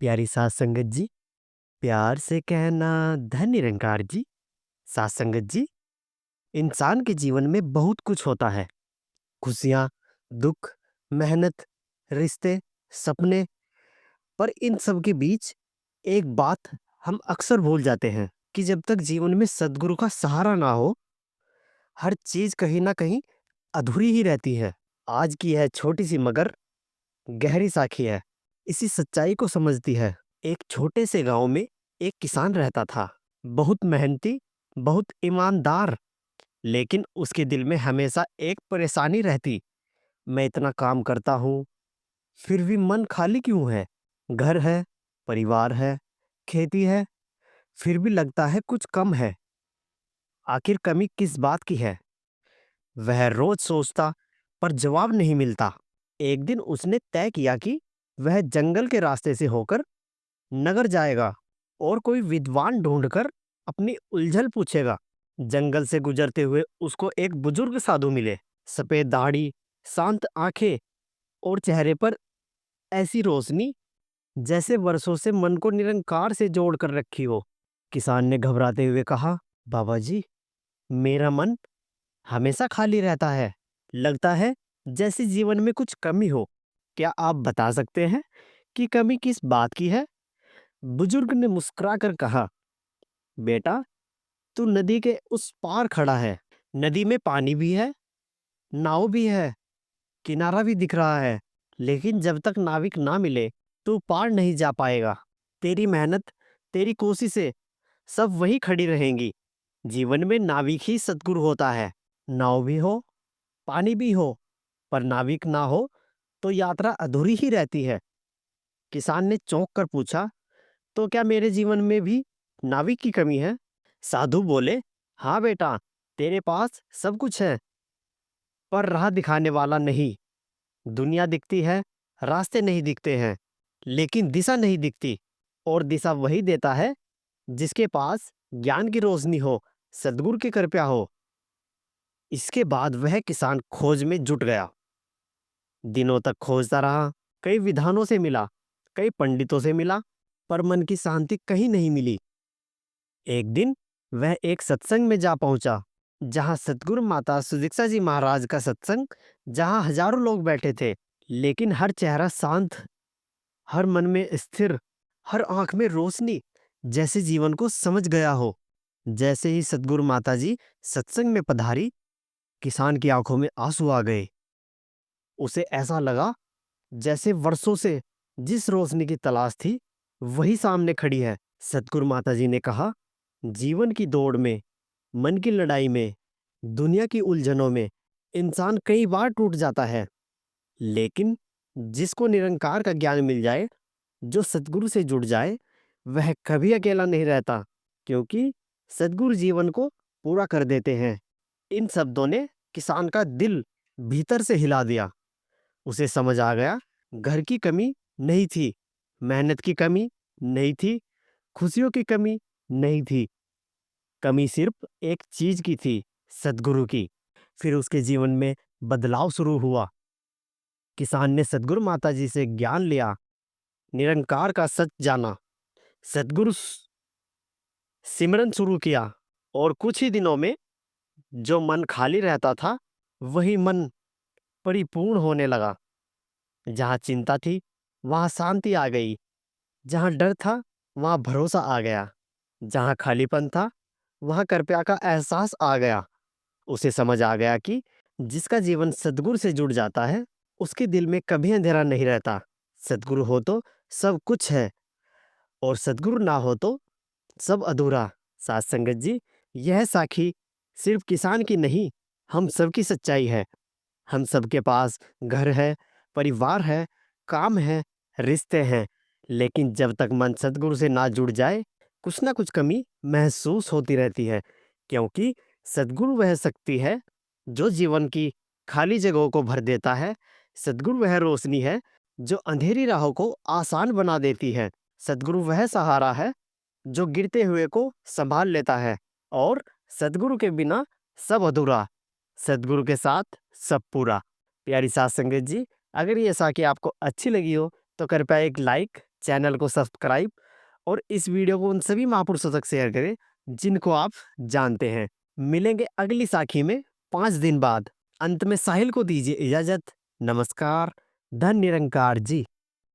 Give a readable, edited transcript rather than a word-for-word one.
प्यारी सास संगत जी, प्यार से कहना धन निरंकार जी। सास संगत जी, इंसान के जीवन में बहुत कुछ होता है। खुशियाँ, दुख, मेहनत, रिश्ते, सपने। पर इन सब के बीच एक बात हम अक्सर भूल जाते हैं कि जब तक जीवन में सद्गुरु का सहारा ना हो, हर चीज कहीं ना कहीं अधूरी ही रहती है। आज की यह छोटी सी मगर गहरी साखी है, इसी सच्चाई को समझती है। एक छोटे से गांव में एक किसान रहता था, बहुत मेहनती, बहुत ईमानदार। लेकिन उसके दिल में हमेशा एक परेशानी रहती। मैं इतना काम करता हूँ, फिर भी मन खाली क्यों है? घर है, परिवार है, खेती है, फिर भी लगता है कुछ कम है। आखिर कमी किस बात की है? वह रोज सोचता, पर जवाब नहीं मिलता। एक दिन उसने तय किया कि वह जंगल के रास्ते से होकर नगर जाएगा और कोई विद्वान ढूंढकर अपनी उलझन पूछेगा। जंगल से गुजरते हुए उसको एक बुजुर्ग साधु मिले। सफेद दाढ़ी, शांत आंखें और चेहरे पर ऐसी रोशनी जैसे वर्षों से मन को निरंकार से जोड़ कर रखी हो। किसान ने घबराते हुए कहा, बाबा जी, मेरा मन हमेशा खाली रहता है। लगता है जैसे जीवन में कुछ कमी हो। क्या आप बता सकते हैं कि कमी किस बात की है? बुजुर्ग ने मुस्कुराकर कहा, बेटा, तू नदी के उस पार खड़ा है। नदी में पानी भी है, नाव भी है, किनारा भी दिख रहा है। लेकिन जब तक नाविक ना मिले, तू पार नहीं जा पाएगा। तेरी मेहनत, तेरी कोशिशें सब वही खड़ी रहेंगी। जीवन में नाविक ही सद्गुरु होता है। नाव भी हो, पानी भी हो, पर नाविक ना हो तो यात्रा अधूरी ही रहती है। किसान ने चौंक कर पूछा, तो क्या मेरे जीवन में भी नाविक की कमी है? साधु बोले, हाँ बेटा, तेरे पास सब कुछ है, पर राह दिखाने वाला नहीं। दुनिया दिखती है, रास्ते नहीं दिखते हैं, लेकिन दिशा नहीं दिखती। और दिशा वही देता है जिसके पास ज्ञान की रोशनी हो, सद्गुरु की कृपा हो। इसके बाद वह किसान खोज में जुट गया। दिनों तक खोजता रहा, कई विद्वानों से मिला, कई पंडितों से मिला, पर मन की शांति कहीं नहीं मिली। एक दिन वह एक सत्संग में जा पहुंचा, जहां सतगुरु माता सुदीक्षा जी महाराज का सत्संग, जहां हजारों लोग बैठे थे, लेकिन हर चेहरा शांत, हर मन में स्थिर, हर आंख में रोशनी, जैसे जीवन को समझ गया हो। जैसे ही सतगुरु माता जी सत्संग में पधारी, किसान की आंखों में आंसू आ गए। उसे ऐसा लगा जैसे वर्षों से जिस रोशनी की तलाश थी, वही सामने खड़ी है। सतगुरु माता जी ने कहा, जीवन की दौड़ में, मन की लड़ाई में, दुनिया की उलझनों में इंसान कई बार टूट जाता है, लेकिन जिसको निरंकार का ज्ञान मिल जाए, जो सतगुरु से जुड़ जाए, वह कभी अकेला नहीं रहता, क्योंकि सतगुरु जीवन को पूरा कर देते हैं। इन शब्दों ने किसान का दिल भीतर से हिला दिया। उसे समझ आ गया, घर की कमी नहीं थी, मेहनत की कमी नहीं थी, खुशियों की कमी नहीं थी। कमी सिर्फ एक चीज की थी, सद्गुरु की। फिर उसके जीवन में बदलाव शुरू हुआ। किसान ने सद्गुरु माता जी से ज्ञान लिया, निरंकार का सच जाना, सद्गुरु सिमरन शुरू किया, और कुछ ही दिनों में जो मन खाली रहता था, वही मन परिपूर्ण होने लगा। जहाँ चिंता थी, वहाँ शांति आ गई। जहाँ डर था, वहाँ भरोसा आ गया। जहाँ खालीपन था, वहाँ कृपया का एहसास आ गया। उसे समझ आ गया कि जिसका जीवन सद्गुरु से जुड़ जाता है, उसके दिल में कभी अंधेरा नहीं रहता। सद्गुरु हो तो सब कुछ है, और सद्गुरु ना हो तो सब अधूरा। साथ संगत जी, यह साखी सिर्फ किसान की नहीं, हम सबकी सच्चाई है। हम सबके पास घर है, परिवार है, काम है, रिश्ते हैं, लेकिन जब तक मन सद्गुरु से ना जुड़ जाए, कुछ ना कुछ कमी महसूस होती रहती है। क्योंकि सद्गुरु वह शक्ति है जो जीवन की खाली जगहों को भर देता है। सद्गुरु वह रोशनी है जो अंधेरी राहों को आसान बना देती है। सद्गुरु वह सहारा है जो गिरते हुए को संभाल लेता है। और सद्गुरु के बिना सब अधूरा, सद्गुरु के साथ सब पूरा। प्यारी सात संगत जी, अगर ये साखी आपको अच्छी लगी हो तो कृपया एक लाइक, चैनल को सब्सक्राइब और इस वीडियो को उन सभी महापुरुषों तक शेयर करें जिनको आप जानते हैं। मिलेंगे अगली साखी में 5 दिन बाद। अंत में साहिल को दीजिए इजाजत। नमस्कार। धन निरंकार जी।